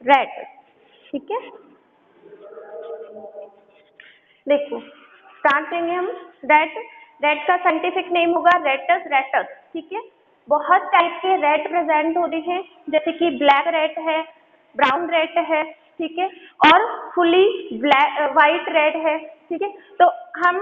Rat. ठीक है, देखो स्टार्ट करेंगे हम। रैट, रैट का साइंटिफिक नेम होगा रेटस रैटस। ठीक है, बहुत टाइप के रैट प्रेजेंट होते हैं, जैसे कि ब्लैक रैट है, ब्राउन रैट है, ठीक है, और फुली ब्लैक वाइट रैट है। ठीक है, तो हम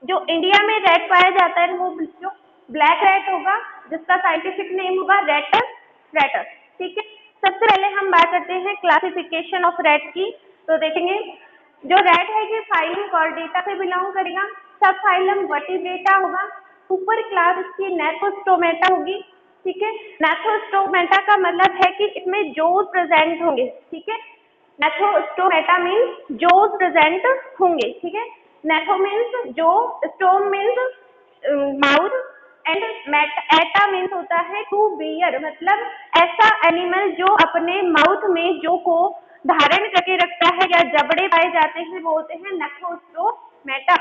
जो इंडिया में रैट पाया जाता है वो जो ब्लैक रैट होगा, जिसका साइंटिफिक नेम होगा रेटस रैटस। ठीक है, सबसे पहले हम बात करते हैं क्लासिफिकेशन ऑफ रैट की। तो देखेंगे जो रैट है ये फाइलम कॉर्डेटा से बिलोंग करेगा, सब फाइलम वर्टिब्रेटा होगा, सुपर क्लास इसकी नेथोस्टोमेटा होगी। ठीक है, नेथोस्टोमेटा का मतलब है कि इसमें जोज प्रेजेंट होंगे। ठीक है, नेथोस्टोमेटा मीन्स जोज प्रेजेंट होंगे। ठीक है, नेथो मीन्स जो, स्टोम means mouth, and Etah means होता है टू बियर, मतलब ऐसा एनिमल जो अपने माउथ में जो को धारण करके रखता है या जबड़े पाए जाते हैं वो होते हैं नेथोस्टोमेटा।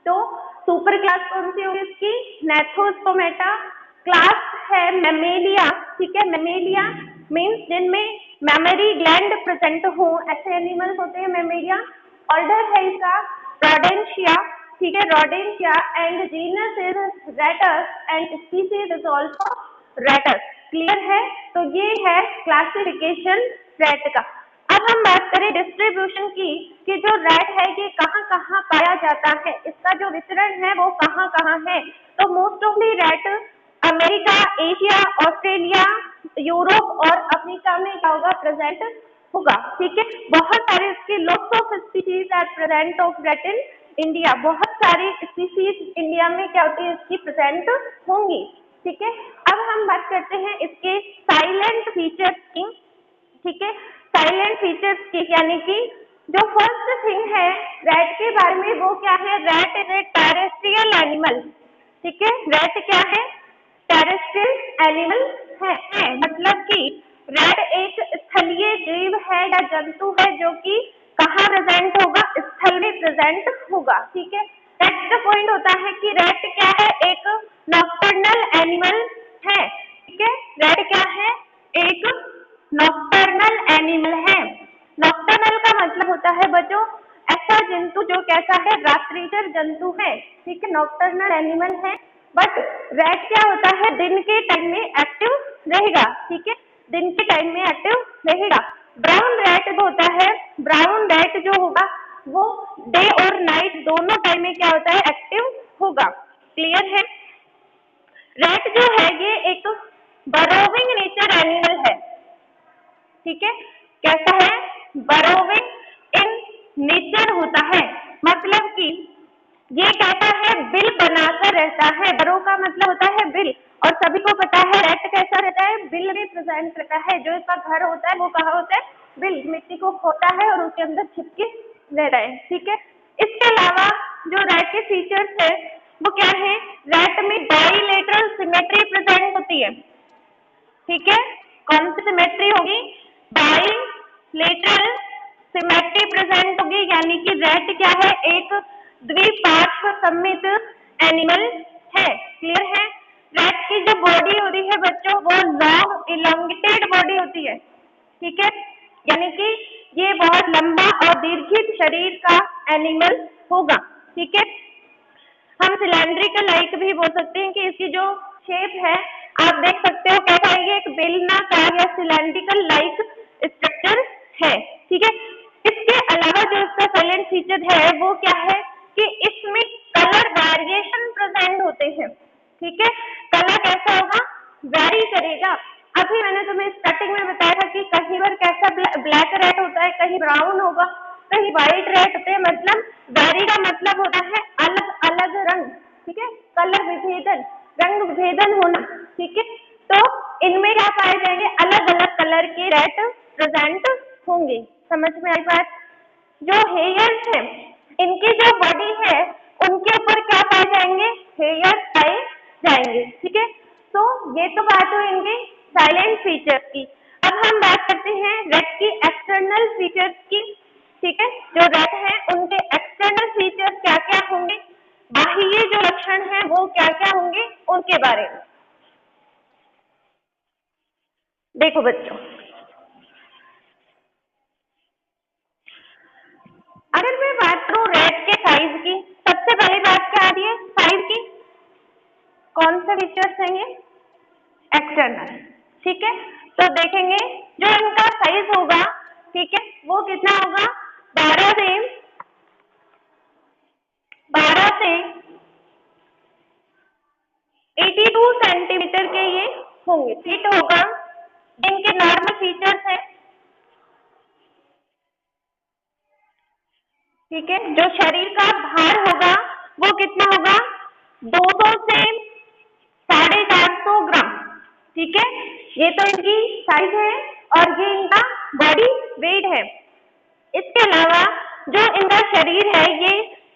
तो सुपर क्लास कौन सी होगी इसकी? नेथोस्टोमेटा। क्लास है मेमेलिया। ठीक है, मेमेलिया मीन्स जिनमें मेमोरी ग्लैंड प्रेजेंट हो, ऐसे एनिमल्स होते हैं मेमेलिया। ऑर्डर है इसका रोडेंशिया। ठीक है, Rodentia, and genus is Rattus and species is also Rattus. Clear है? तो ये है क्लासिफिकेशन रैट का। अब हम बात करें डिस्ट्रीब्यूशन की कि जो रैट है ये कहाँ कहाँ पाया जाता है, इसका जो वितरण है वो कहाँ कहाँ है। तो मोस्ट ऑफली rat America, Asia, Australia, Europe और अफ्रीका में क्या होगा? प्रेजेंट होगा। ठीक है, बहुत सारे इसके lots of species are present of rat in India. बहुत सारी स्पीशीज इंडिया में क्या होती है? इसकी प्रेजेंट होंगी। ठीक है, अब हम बात करते हैं इसके साइलेंट फीचर्स की। ठीक है, साइलेंट फीचर्स की यानी कि जो फर्स्ट थिंग है रैट के बारे में वो क्या है? Rat is a terrestrial animal. ठीक है, रैट क्या है? टेरेस्ट्रियल एनिमल है, मतलब कि रैट एक स्थलीय जीव है या जंतु है जो कि कहाँ प्रेजेंट होगा? स्थल में प्रेजेंट होगा। ठीक है, नेक्स्ट पॉइंट होता है कि रैट क्या है? एक नॉक्टर्नल एनिमल है। ठीक है, रैट क्या है? एक नॉक्टर्नल एनिमल है। नॉक्टर्नल का मतलब होता है बच्चों ऐसा जंतु जो कैसा है? रात्रिचर जंतु है। ठीक है, नॉक्टर्नल एनिमल है। बट रैट क्या होता है? दिन के टाइम में एक्टिव रहेगा। ठीक है, दिन के टाइम में एक्टिव रहेगा। ब्राउन रैट होता है, ब्राउन रैट जो होगा वो डे और नाइट दोनों टाइम में क्या होता है? एक्टिव होगा। क्लियर है? रैट जो है ये एक बरोविंग नेचर एनिमल है। ठीक है, कैसा है? बरोविंग इन नेचर होता है, मतलब कि ये कहता है बिल बनाकर रहता है। बरो का मतलब होता है बिल, और सभी को पता है रैट कैसा रहता है? बिल में प्रेजेंट रहता है। जो इसका घर होता है वो कहाँ होता है? बिल, मिट्टी को खोता है और उसके अंदर छिपके रहता है। ठीक है, इसके अलावा जो रैट के फीचर्स है वो क्या है? रैट में बाइलेटरल सिमेट्री प्रेजेंट होती है। ठीक है, कौन सी सिमेट्री होगी? बाइलेटरल सिमेट्री प्रेजेंट होगी, यानी कि रैट क्या है? एक द्विपार्श्व सममित एनिमल है। क्लियर है? रैट की जो बॉडी होती है बच्चों वो लॉन्ग इलोंगेटेड बॉडी होती है। ठीक है, यानी कि ये बहुत लंबा और दीर्घित शरीर का एनिमल होगा। ठीक है, हम सिलेंड्रिकल लाइक भी बोल सकते हैं कि इसकी जो शेप है आप देख सकते हो कैसा है? ये एक बेलनाकार या सिलेंड्रिकल लाइक स्ट्रक्चर है। ठीक है, इसके अलावा जो इसका साइलेंट फीचर है वो क्या है कि इसमें कलर वेरिएशन प्रेजेंट होते हैं। ठीक है, कलर कैसा होगा? वेरी करेगा। अभी मैंने तुम्हें स्टार्टिंग में बताया था कि कहीं पर कैसा ब्लैक रैट होता है, कहीं ब्राउन होगा, कहीं व्हाइट रैट होते हैं। मतलब वेरी का मतलब होता है अलग अलग रंग। ठीक है, कलर विभेदन, रंग विभेदन होना। ठीक है, तो इनमें क्या पाए जाएंगे? अलग अलग कलर के रैट प्रेजेंट होंगे। समझ में आई बात? जो हेयर्स है इनकी जो बॉडी है उनके ऊपर क्या पाए जाएंगे? हेयर्स पाए जाएंगे। ठीक है, तो ये तो बात हुई इनके साइलेंट फीचर्स की। अब हम बात करते हैं रैट की एक्सटर्नल फीचर्स की। ठीक है, जो रैट है उनके एक्सटर्नल फीचर्स क्या क्या होंगे, बाह्य जो लक्षण है वो क्या क्या होंगे, उनके बारे में देखो बच्चों। से फीचर्स हैं ये एक्सटर्नल, ठीक है। तो देखेंगे जो इनका साइज होगा, ठीक है, वो कितना होगा 12 से 82 सेंटीमीटर के ये होंगे, फीट होगा। इनके नॉर्मल फीचर्स है, ठीक है। जो शरीर का भार होगा वो कितना होगा 200 से 450 ग्राम, ठीक है। ये तो इनकी साइज है और ये इनका बॉडी वेट है। इसके अलावा जो इनका शरीर है ये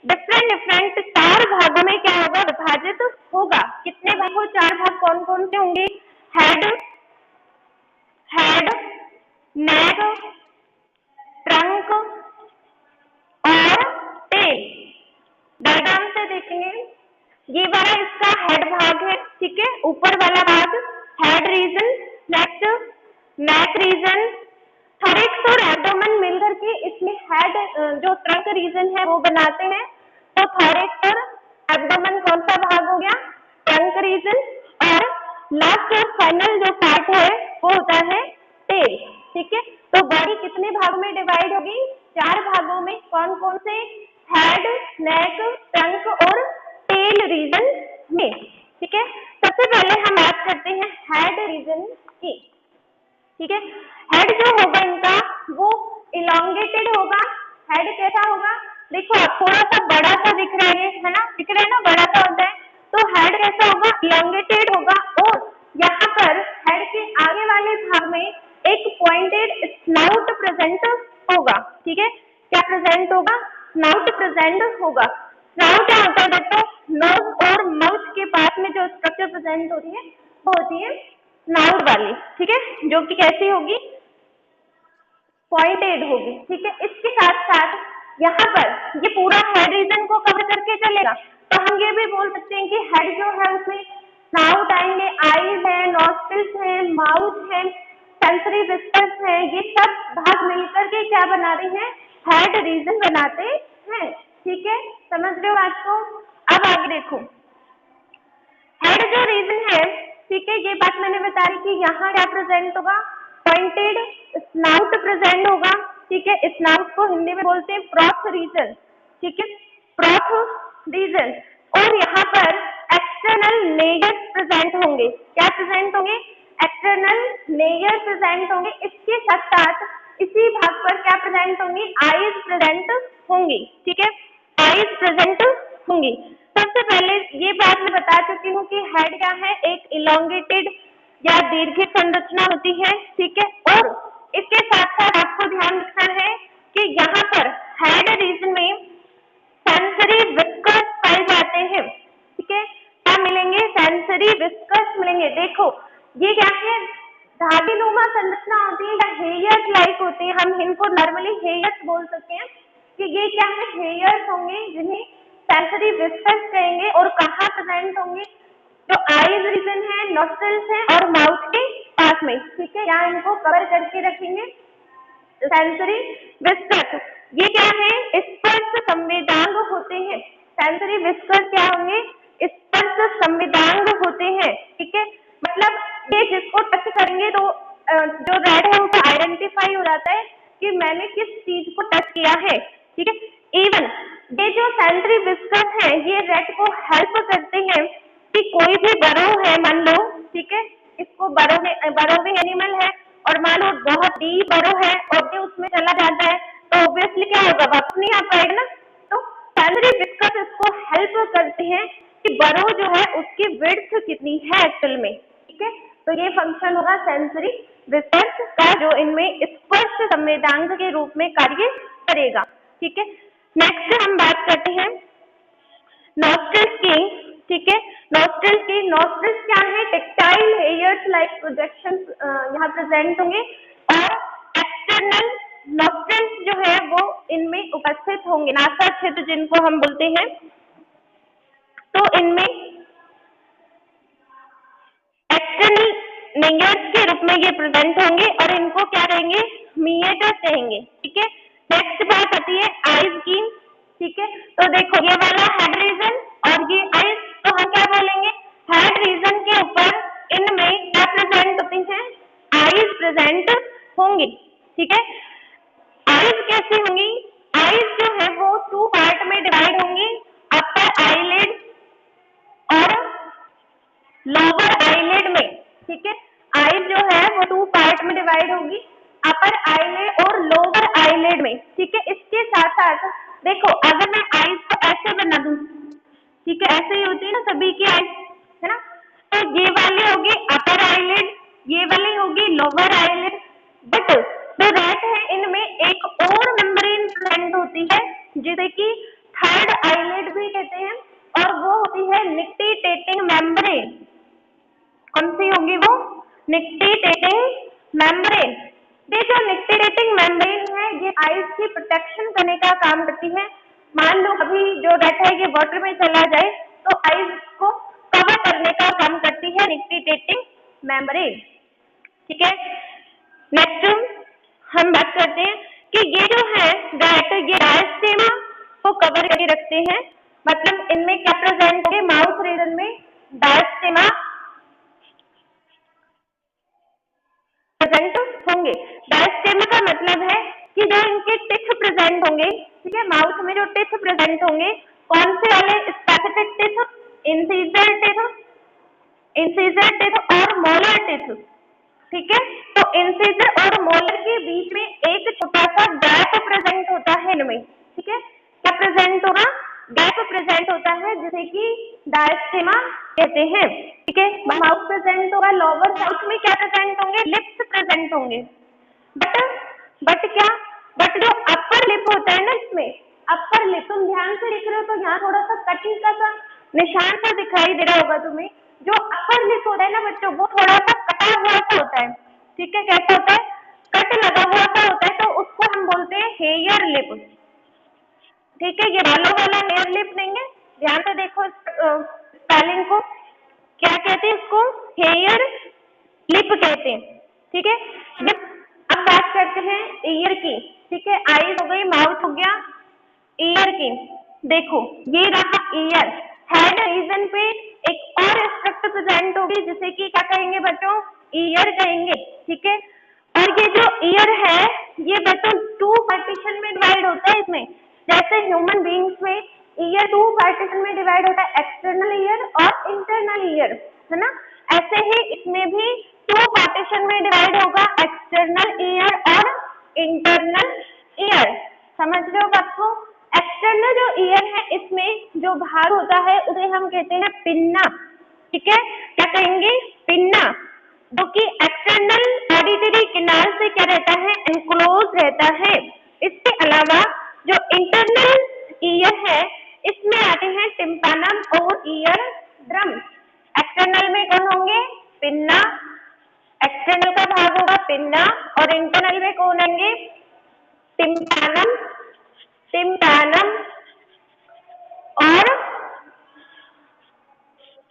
डिफरेंट 4 भागों में क्या होगा विभाजित होगा। कितने भाग हो 4 भाग कौन कौन से होंगे हेड, नेक, ट्रंक और टेल। डायग्राम से देखेंगे ये वाला इसका हेड भाग है, ठीक है, ऊपर वाला भाग head region, next neck region, thorax और एब्डोमेन मिलकर के इसमें हेड जो ट्रंक रीजन है वो बनाते हैं। तो थोरैक्स और एब्डोमेन कौन सा भाग हो गया ट्रंक रीजन, और लास्ट और फाइनल जो पार्ट है वो होता है टेल, ठीक है। तो बॉडी कितने भाग में डिवाइड होगी 4 भागों में, कौन कौन से हेड, नेक, ट्रंक और टेल रीजन में, ठीक है। सबसे पहले हम बात करते हैं हेड रीजन की, ठीक है। हेड जो होगा इनका वो इलांगेटेड होगा। हेड कैसा होगा देखो आप थोड़ा सा बड़ा सा दिख रहा है ना, दिख रहा है ना, बड़ा सा होता है। तो हेड कैसा होगा इलांगेटेड होगा और यहाँ पर हेड के आगे वाले भाग में एक पॉइंटेड स्नाउट प्रेजेंट होगा, ठीक है। क्या प्रेजेंट होगा स्नाउट प्रेजेंट होगा। स्नाउट क्या होता है दोस्तों नोज और माउथ के पास में जो स्ट्रक्चर प्रेजेंट होती है वो होती है स्नाउट वाली, ठीक है, जो कि कैसी होगी पॉइंटेड होगी, ठीक है। इसके साथ साथ यहाँ पर ये पूरा हेड रीजन को कवर करके चलेगा। तो हम ये भी बोल सकते हैं कि हेड जो है उसमें स्नाउट आएंगे, आईज है, नॉस्ट्रिल्स है, माउथ है, सेंसरी विस्कर्स है, ये सब भाग मिलकर के क्या बना रहे हैं हेड रीजन बनाते हैं, ठीक है। समझ रहे हो बात को। अब आगे देखो हेड जो रीजन है, ठीक है, ये बात मैंने बता दी कि यहाँ क्या प्रेजेंट होगा पॉइंटेड स्नाउट प्रेजेंट होगा, ठीक है। स्नाउट को हिंदी में बोलते हैं प्रोथ रीजन, ठीक है, प्रोथ रीजन। और यहाँ पर एक्सटर्नल लेयर्स प्रेजेंट होंगे। क्या प्रेजेंट होंगे एक्सटर्नल लेयर प्रेजेंट होंगे। इसके साथ साथ इसी भाग पर क्या प्रेजेंट होंगी आईज प्रेजेंट होंगी, ठीक है, आईज प्रेजेंट होंगी। सबसे पहले ये बात मैं बता चुकी हूँ कि हेड क्या है एक इलांगेटेड या दीर्घित संरचना होती है, ठीक है। और इसके साथ साथ आपको ध्यान रखना है कि यहाँ पर हेड रीजन में सेंसरी विस्कर्स पाए जाते हैं, ठीक है। क्या मिलेंगे सेंसरी विस्कर्स मिलेंगे। देखो ये क्या है धागेनुमा संरचना होती है या हेयर्स लाइक होते हैं, हम इनको नॉर्मली हेयर्स बोल सकते हैं कि ये क्या है हेयर्स होंगे जिन्हें सेंसरी विस्कर्स कहेंगे। और कहाँ प्रेजेंट होंगे जो आईज रीजन है, नॉस्ट्रिल्स है और माउथ के पास में, ठीक है, यहाँ इनको कवर करके रखेंगे सेंसरी विस्कर्स। ये क्या है स्पर्श संवेदांग होते हैं। सेंसरी विस्कर्स क्या होंगे स्पर्श संवेदांग होते हैं, ठीक है। मतलब ये जिसको टच करेंगे तो जो रेड है उनको आइडेंटिफाई हो जाता है कि मैंने किस चीज को टच किया है, ठीक है। इवन ये जो सेंसरी विस्कर्स है ये रेड को हेल्प करते हैं कि कोई भी बरो है मान लो, ठीक है, इसको बरो भी एनिमल है और मान लो बहुत डीप बरो है और ये उसमें चला जाता है तो ऑब्वियसली क्या होगा वापस नहीं आ पाएगा ना। तो सेंसरी विस्कर्स इसको हेल्प करते हैं कि बरो जो है उसकी विड्थ कितनी है एक्चुअल में, ठीक है। तो ये फंक्शन होगा सेंसरी विस्कर्स का जो इनमें स्पर्श संवेदांग के रूप में कार्य करेगा, ठीक है। नेक्स्ट हम बात करते हैं नॉस्ट्रिल्स की, ठीक है। नॉस्ट्रिल्स क्या है टेक्टाइल हेयर्स लाइक प्रोजेक्शन यहाँ प्रेजेंट होंगे और एक्सटर्नल नॉस्ट्रिल्स जो है वो इनमें उपस्थित होंगे नासा क्षेत्र जिनको हम बोलते हैं। तो इनमें एक्सटर्नल लेयर्स के रूप में ये प्रेजेंट होंगे और इनको क्या कहेंगे मीएटर्स कहेंगे, ठीक है। नेक्स्ट बात आती है आईज की, ठीक है। तो देखो ये वाला हेड रीजन और ये आईज, तो हम क्या बोलेंगे हेड रीजन के ऊपर इनमें क्या प्रेजेंट होती हैं, आईज प्रेजेंट होंगी। ठीक है, आईज कैसे होंगी, आईज जो है वो टू पार्ट में डिवाइड होंगी, अपर आईलिड और लोअर आईलिड में। ठीक है, आईज जो है वो टू पार्ट में डिवाइड होगी, अपर आईलिड और लोअर आईलिड में। ठीक है, इसके साथ साथ देखो अगर मैं आईज को ऐसे बना दूं, ठीक है, ऐसे ही होती है ना सभी की आईज, है ना, तो ये वाली होगी अपर आईलिड, ये वाली होगी लोअर आईलिड। बट जो रेट है इनमें एक और मेम्ब्रेन प्रेजेंट होती है जिसे कि थर्ड आईलिड भी कहते हैं, और वो होती है निक्टिटेटिंग मेम्ब्रेन। कौन सी होगी वो, निक्टिटेटिंग मेम्ब्रेन। ये जो निक्टिटेटिंग मेम्ब्रेन है ये आईज की प्रोटेक्शन करने का काम करती है। मान लो अभी जो रेट है ये वाटर में चला जाए तो आईज को कवर करने का काम करती है निक्टिटेटिंग मेम्ब्रेन। ठीक है, नेक्स्ट हम बात करते हैं कि ये जो है रेट ये डायस्टेमा को कवर करके रखते हैं, मतलब इनमें क्या प्रेजेंट होंगे, माउथ रीजन में डायस्टेमा प्रेजेंट होंगे। डायस्टेमा का मतलब है कि जो इनके टिथ प्रेजेंट होंगे, ठीक है, माउथ में जो टिथ प्रेजेंट होंगे, कौन से वाले specific teeth, incisor teeth, incisor teeth और मोलर टिथ। ठीक है, तो इंसीजर और मोलर के बीच में एक छोटा सा गैप प्रेजेंट होता है इनमें। ठीक है, क्या प्रेजेंट होगा, गैप प्रेजेंट होता है जिसे कि डायस्टेमा कहते हैं। ठीक है, माउथ प्रेजेंट होगा, लोअर माउथ में क्या प्रेजेंट होंगे, लिप्स प्रेजेंट होंगे। बट क्या, बट जो अपर लिप होता है ना, इसमें अपर लिप तुम ध्यान से देख रहे हो तो यहाँ थोड़ा सा कटिंग का सा निशान सा दिखाई दे रहा होगा तुम्हें। जो अपर लिप होता है ना बच्चों, वो थोड़ा सा कटा हुआ सा होता है। ठीक है, कैसा होता है, कट लगा हुआ सा होता है, तो उसको हम बोलते हैं हेयर लिप। ठीक है, ये बालों वाला हेयर लिप नहीं है, ध्यान से देखो स्पेलिंग को, क्या कहते हैं इसको, हेयर लिप कहते हैं। ठीक है, अब बात करते हैं ईयर की। ठीक है, आईज हो गई, माउथ हो गया, ईयर की। देखो ये रहा ईयर, हेड रीजन पे एक और स्ट्रक्चर प्रेजेंट होगी जिसे कि क्या कहेंगे बच्चों, ईयर कहेंगे। ठीक है, और ये जो ईयर है ये बच्चों टू पार्टीशन में डिवाइड होता है। इसमें जैसे ह्यूमन बींग्स में ईयर टू पार्टीशन में डिवाइड होता है, एक्सटर्नल ईयर और इंटरनल ईयर, है ना, ऐसे ही इसमें भी टू पार्टीशन में डिवाइड होगा, एक्सटर्नल ईयर और इंटरनल ईयर। समझ रहे हो बात को, एक्सटर्नल जो ईयर है इसमें जो भाग होता है उसे हम कहते हैं पिन्ना। ठीक है, क्या कहेंगे, पिन्ना, जो कि एक्सटर्नल ऑडिटरी किनार से क्या रहता है, एनक्लोज रहता है। इसके अलावा जो इंटरनल ईयर है इसमें आते हैं टिम्पैनम और ईयर ड्रम। एक्सटर्नल में कौन होंगे, पिन्ना, एक्सटर्नल का भाग होगा पिन्ना, और इंटरनल में कौन होंगे, टिम्पैनम, टिम्पैनम और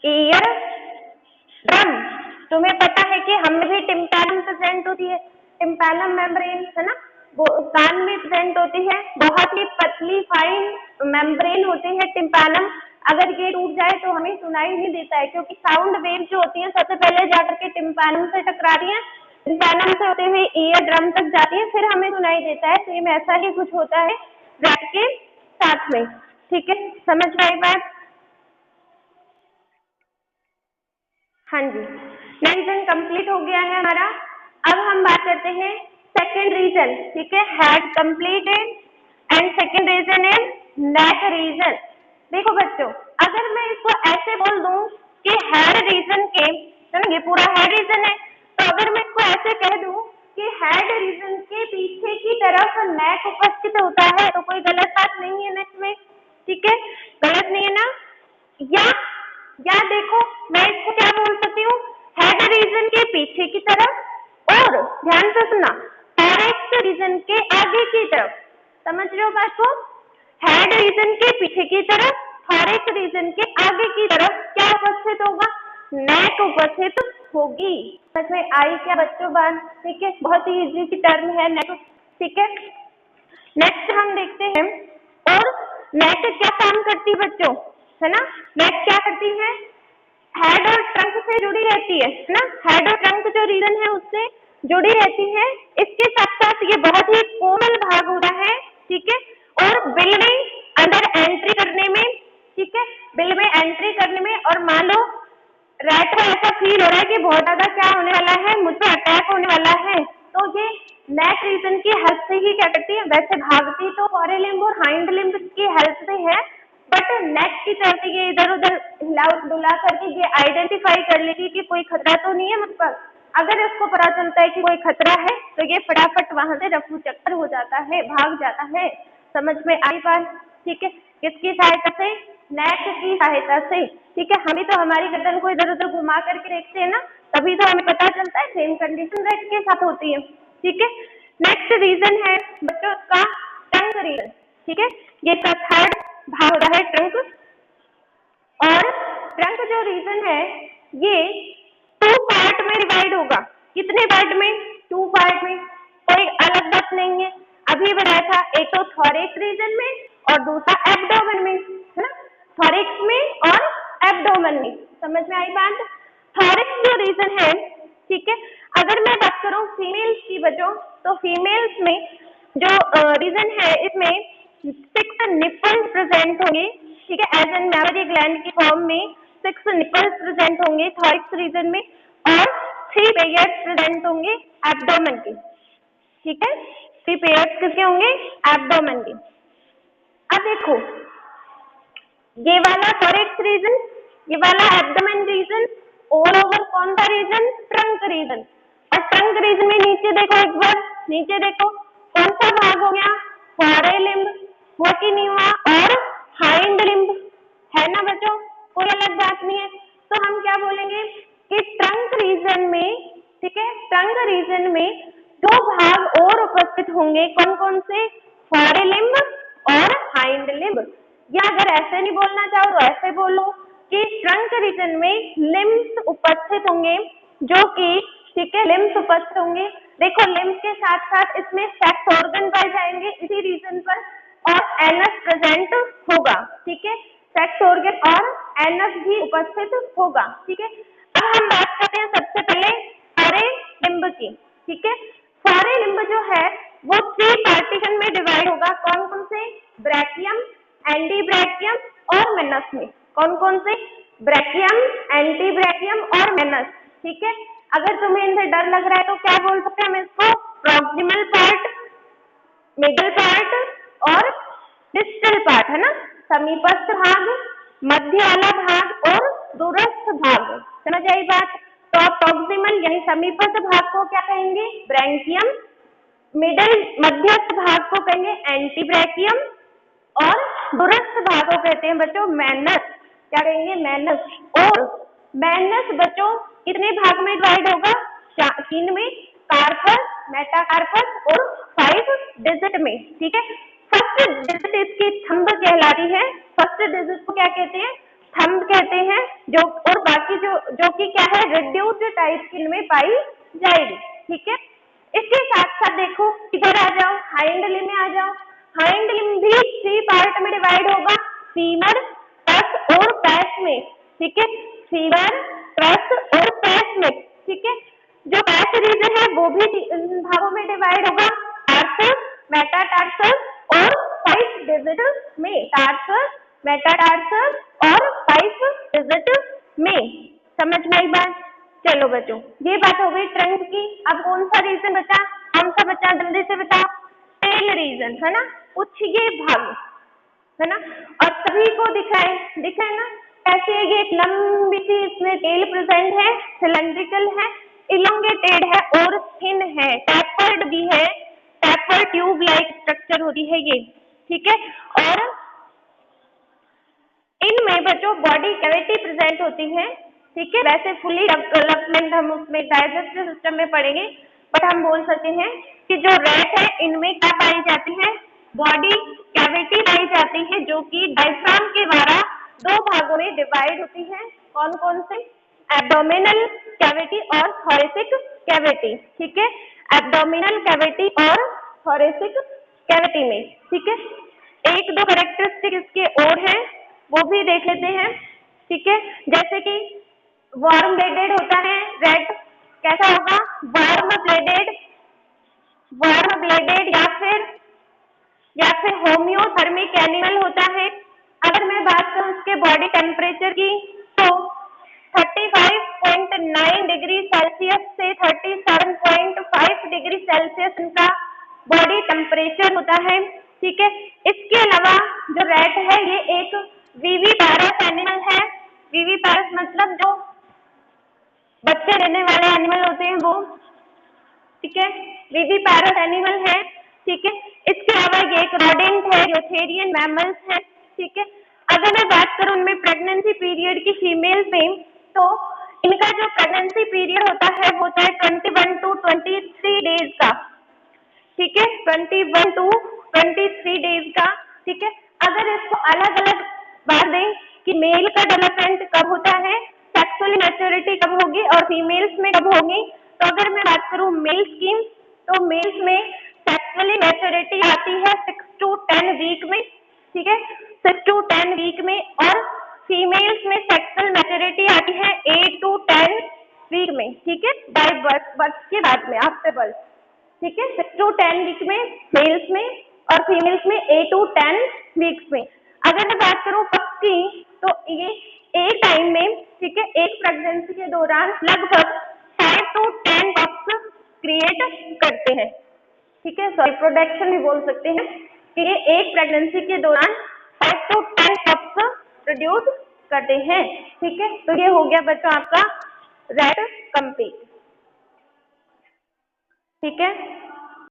ईयर ड्रम। तुम्हें पता है कि हमें भी टिम्पैनम प्रेजेंट होती है, टिम्पैनम मेम्ब्रेन, है ना, वो कान में प्रेजेंट होती है, बहुत ही पतली फाइन मेम्ब्रेन होती है टिम्पैनम। अगर ये टूट जाए तो हमें सुनाई नहीं देता है, क्योंकि साउंड वेव जो होती है सबसे पहले जाकर के टिम्पैनम से टकराती है, टिम्पैनम से होते हुए ईयर ड्रम तक जाती है, फिर हमें सुनाई देता है। सेम ऐसा ही कुछ होता है रैट के साथ में। ठीक है, समझ में आई बात, हाँ जी, रीजन कंप्लीट हो गया है हमारा। अब हम बात करते हैं सेकंड रीजन। ठीक है, head completed and second region is neck region. देखो बच्चों, अगर मैं इसको ऐसे बोल दूं कि हेड रीजन के, है ना, ये पूरा हेड रीजन है, तो अगर मैं इसको ऐसे कह दूं कि हेड रीजन के पीछे की तरफ नेक उपस्थित होता है, तो कोई गलत बात नहीं है नेक में। ठीक है, गलत नहीं है ना, या देखो मैं इसको क्या बोल सकती हूँ, हेड रीजन के पीछे की तरफ, और ध्यान से सुनना, थॉरैक्स रीजन के आगे की तरफ। समझ रहे हो बात को, हेड रीजन के पीछे की तरफ, थॉरैक्स रीजन के आगे की तरफ क्या उपस्थित होगा, नेक उपस्थित होगी। समझ में आई क्या बच्चों बात, ठीक है, बहुत ही इजी की टर्म है नेक। ठीक है, नेक्स्ट हम देखते हैं, और नेक क्या काम करती है बच्चों, है ना, नेक क्या करती है, हेड और ट्रंक से जुड़ी रहती है ना, हेड और ट्रंक जो रीजन है उससे जुड़ी रहती है। इसके साथ साथ ये बहुत ही कोमल भाग होता है, ठीक है, और बिल में अंदर एंट्री करने में, ठीक है, बिल में एंट्री करने में, और मान लो रैट को ऐसा फील हो रहा है कि बहुत ज्यादा क्या होने वाला है, मुझ पर अटैक होने वाला है, तो ये नेक रीजन की हेल्प से ही क्या करती है, वैसे भागती तो फॉरे लिम्ब और हाइंड लिम्ब की हेल्प से है, बट नेक की तरफ ये इधर उधर हिला डुला करके ये आइडेंटिफाई कर लेगी कि कोई खतरा तो नहीं है मुझ पर। अगर इसको पता चलता है कि कोई खतरा है तो ये फटाफट वहां से रफू चक्कर हो जाता है, भाग जाता है। समझ में आई बात, ठीक है। किसकी सहायता से, नेक की सहायता से, ठीक है। हम भी तो हमारी गर्दन को इधर उधर घुमा करके देखते हैं ना, तभी तो हमें पता चलता है। सेम कंडीशन रेट के साथ होती है, ठीक है। नेक्स्ट रीजन है बच्चों का ट्रंक रीजन, ठीक है, ये इसका थर्ड भाग होता है ट्रंक। और ट्रंक जो रीजन है ये 2 पार्ट में डिवाइड होगा। कितने पार्ट में, 2 पार्ट में, कोई अलग बात नहीं है। अभी बताया था, एक तो थोरैक्स रीजन में और दूसरा एब्डोमेन में, है ना, थोरैक्स में और एब्डोमेन में। समझ में आई बात। थोरैक्स जो रीजन है, ठीक है, अगर मैं बात करूं फीमेल्स की बच्चों, तो फीमेल्स में जो रीजन है इसमें 6 निपल्स प्रेजेंट होंगे, ठीक है, एज एन मैमरी ग्लैंड की फॉर्म में 6 निपल्स प्रेजेंट होंगे थोरैक्स रीजन में, और 3 पेयर्स प्रेजेंट होंगे एब्डोमेन के, ठीक है, 3 पेयर्स किसके होंगे, एब्डोमेन के। अब देखो ये वाला थोरैक्स रीजन, ये वाला एब्डोमेन रीजन, ऑल ओवर कौन सा रीजन, ट्रंक रीजन। और ट्रंक रीजन में नीचे देखो, एक बार नीचे देखो, कौन सा भाग हो गया, फॉरे लिम्ब, हुआ कि नहीं हुआ, और हाइंड लिम्ब, है ना बच्चों, कोई अलग बात नहीं है। तो हम क्या बोलेंगे कि ट्रंक रीजन में, ठीक है, ट्रंक रीजन में 2 भाग और उपस्थित होंगे, कौन कौन से, फॉरे लिम्ब और हाइंड लिम्ब। या अगर ऐसे नहीं बोलना चाहो तो ऐसे बोलो कि ट्रंक रीजन में लिम्स उपस्थित होंगे, जो कि, ठीक है, लिम्स उपस्थित होंगे। देखो लिम्स के साथ साथ इसमें सेक्स ऑर्गन पाए जाएंगे इसी रीजन पर, और एनस प्रेजेंट होगा, ठीक है, सेक्स ऑर्गन और एनस भी उपस्थित होगा, ठीक है। अब हम बात करते हैं सबसे पहले फॉरे लिम्ब की, ठीक है। फॉरे लिम्ब जो है वो 3 पार्टीशन में डिवाइड होगा, कौन कौन से, ब्रैकियम, एंटीब्रैकियम और मेनस में। कौन कौन से, ब्रैकियम, एंटीब्रैकियम और मेनस, ठीक है। अगर तुम्हें इनसे डर लग रहा है तो क्या बोल सकते हैं हम इसको, प्रॉक्सिमल पार्ट, मिडल पार्ट और डिस्टल पार्ट, है ना, समीपस्थ भाग, मध्य वाला भाग और दूरस्थ भाग। समझ आई बात। तो आप प्रॉक्सिमल यानी समीपस्थ भाग को क्या कहेंगे, ब्रैंकियम, मिडल मध्यस्थ भाग को कहेंगे एंटीब्रैकियम, और दूरस्थ भाग को कहते हैं बच्चों मेनस। क्या कहेंगे, मेनस। और मेनस बच्चों कितने भाग में डिवाइड होगा, 3 में, कार्पस, मेटाकार्पस और 5 डिजिट में, ठीक है। फर्स्ट डिजिट इसकी थंब कहलाती है, फर्स्ट डिजिट को क्या कहते हैं, थंब कहते हैं, जो, और बाकी जो कि क्या है, रिड्यूस्ड टाइप की इनमें पाई जाएगी, ठीक है। इसके साथ साथ देखो इधर आ जाओ, हाइंड लिम्ब में आ जाओ। हाइंड लिम्ब भी 3 पार्ट में डिवाइड होगा, फीमर, ट्रस और पैच में, ठीक है, फीमर, ट्रस और पैच में, ठीक है। जो पैच रीजन है वो भी भागों में डिवाइड होगा, टार्सस, मेटाटार्सस और 5 डिजिट में, टार्सस, मेटाटार्सस और 5 डिजिट में। समझ में आई बात। चलो बच्चों ये बात हो गई ट्रंक की। अब कौन सा रीजन बचा, कौन सा बचा, जल्दी से बताओ, टेल रीजन, है ना, उछिए भाग, है ना। और सभी को दिखाए ना, कैसे ये एक लंबी सी इसमें टेल प्रेजेंट है, सिलेंड्रिकल है, इलोंगेटेड है और थिन है, टैपर्ड भी है, टैपर ट्यूब लाइक स्ट्रक्चर होती है ये, ठीक है। और इनमें बच्चों बॉडी कैविटी प्रेजेंट होती है, ठीक है। वैसे फुली डेवलपमेंट हम उसमें डाइजेस्टिव सिस्टम में पढ़ेंगे, बट हम बोल सकते हैं कि जो रैट है इनमें क्या पाई जाती है, बॉडी कैविटी पाई जाती है, जो कि डायफ्राम के द्वारा 2 भागों में डिवाइड होती है। कौन कौन से, एब्डोमिनल कैविटी और थोरैसिक कैविटी, ठीक है, एब्डोमिनल कैविटी और थोरैसिक कैविटी में, ठीक है। 1-2 कैरेक्टरिस्टिक इसके और हैं, वो भी देख लेते हैं, ठीक है। जैसे कि वार्म ब्लडेड होता है रेट, कैसा होगा, वार्म ब्लडेड या फिर होम्योथर्मिक एनिमल होता है। अगर मैं बात करूं उसके बॉडी टेम्परेचर की तो 35.9 डिग्री सेल्सियस से 37.5 डिग्री सेल्सियस इनका बॉडी टेम्परेचर होता है। ठीक है, इसके अलावा जो रैट है ये एक विविपारस एनिमल है। विविपारस मतलब जो बच्चे देने वाले एनिमल होते हैं वो, ठीक है, विविपारस एनिमल है। ठीक है, इसके अलावा ये एक रोडेंट है, यूथेरियन मैमल्स है। ठीक है, अगर मैं बात करूं उनमें प्रेगनेंसी पीरियड की फीमेल में, तो इनका जो प्रेगनेंसी पीरियड होता है वो होता है 21 to 23 डेज का। ठीक है, 21 to 23 डेज का। ठीक है, अगर इसको अलग अलग बात दें कि मेल का डेवलपमेंट कब होता है, सेक्सुअली मैच्योरिटी कब होगी और फीमेल्स में कब होगी, तो अगर मैं बात करूं मेल्स की, तो मेल्स में सेक्सुअली मैच्योरिटी आती है 6 to 10 वीक में। ठीक है, 6 to 10 वीक में, और फीमेल्स में सेक्सुअल मैच्योरिटी आती है 8 to 10 वीक में। ठीक है, बाय बर्थ के बाद में, आफ्टर बर्थ। ठीक है, 6 to 10 वीक में मेल्स में और फीमेल्स में 8 to 10 वीक्स में। अगर मैं बात करूं पक्स की, तो ये एक टाइम में, ठीक है, एक प्रेगनेंसी के दौरान लगभग 5 to 10 पक्स क्रिएट करते हैं। ठीक है, सॉरी प्रोडक्शन भी बोल सकते हैं कि ये एक प्रेगनेंसी के दौरान 5 to 10 पक्स प्रोड्यूस करते हैं। ठीक है, तो ये हो गया बच्चों आपका रैट कंप्लीट। ठीक है।